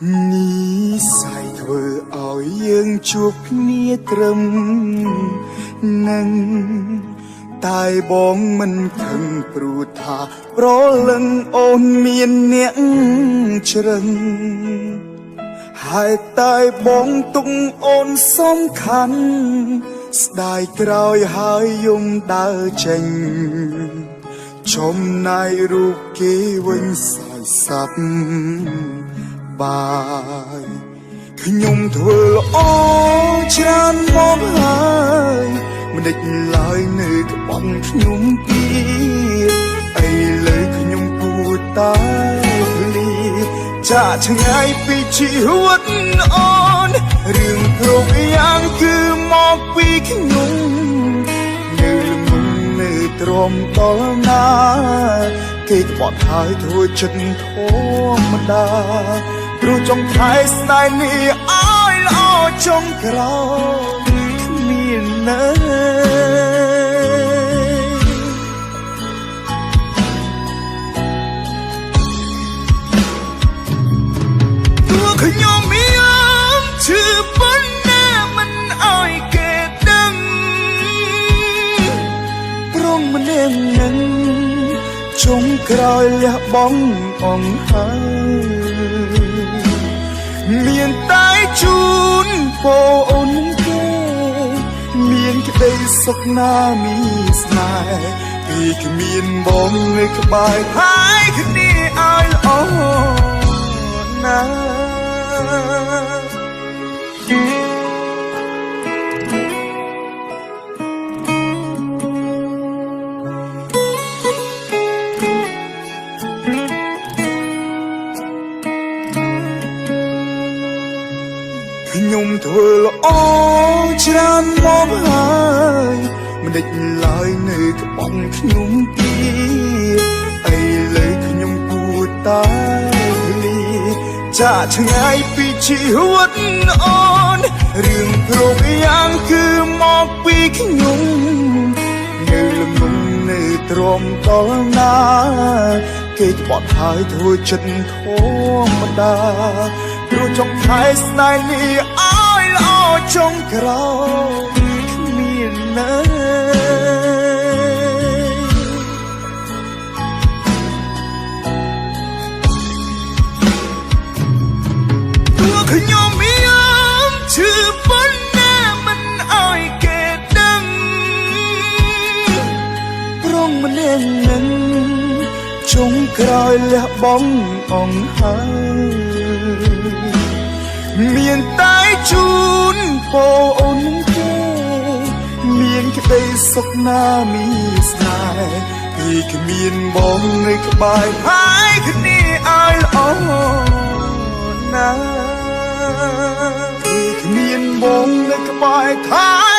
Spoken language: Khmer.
នេះស័យធ្វើឲ្យយើងជួបគ្នាត្រឹមនឹងតែបងមិនខឹងព្រោះថាប្រលឹងអូនមានអ្នកជ្រឹងហើយតែបងទុកអូនសំខាន់ស្ដាយក្រោយហើយយំដើរចេញចំណែករូបគេវិញសាយសាប់បាយខ្ញុំធ្វើល្អច្រើនមកហើយមិនដេចឡើយនៅក្បត់ខ្ញុំទៀតអីលើខ្ញុំពួតតែភ្លីចាក់ឆ្ងាយពីជីវិតអូនរឿងគ្រប់យ៉ាងគឺមកពីខ្ញុំនៅលំងនៅទ្រាំដល់ណាគេក្បត់ហើយធ្វើចិត្តធម្មតាព្រោះចង់ថែស្ដាយនេះឲ្យល្អចុងក្រោយគ្មាននៅខ្ញុំមានឈឺប៉ុណ្ណាមិនអោយគេដឹងព្រមម្នាក់នឹងចុងក្រោយលះបង់អងហើយមានតែជូនពរអូនគេមានក្តីសុខណាមានស្នេហ៍ពីគ្មានបងនៅក្បែរហើយគ្នាឲ្យល្អណាខ្ញុំធ្វើល្អច្រើនមកហើយមិនដេចឡើយនៅក្បត់ខ្ញុំទៀតអីលើខ្ញុំពួតតែភ្លីចាក់ឆ្ងាយពីជីវិតអូនរឿងគ្រប់យ៉ាងគឺមកពីខ្ញុំនៅលំងនៅទ្រាំដល់ណាគេក្បត់ហើយធ្វើចិត្តធម្មតាព្រោះចង់ថែស្ដាយនេះឲ្យល្អចុងក្រោយគ្មាននៅខ្ញុំមានឈឺប៉ុណ្ណាមិនអោយគេដឹងព្រមម្នាក់នឹងចុងក្រោយលះបង់អងហើយមានតែជូនពរអូនគេមានក្តីសុខណាមានស្នេហ៍ពីគ្មានបងនៅក្បែរហើយគ្នាឲ្យល្អណាពីគ្មានបងនៅក្បែរថា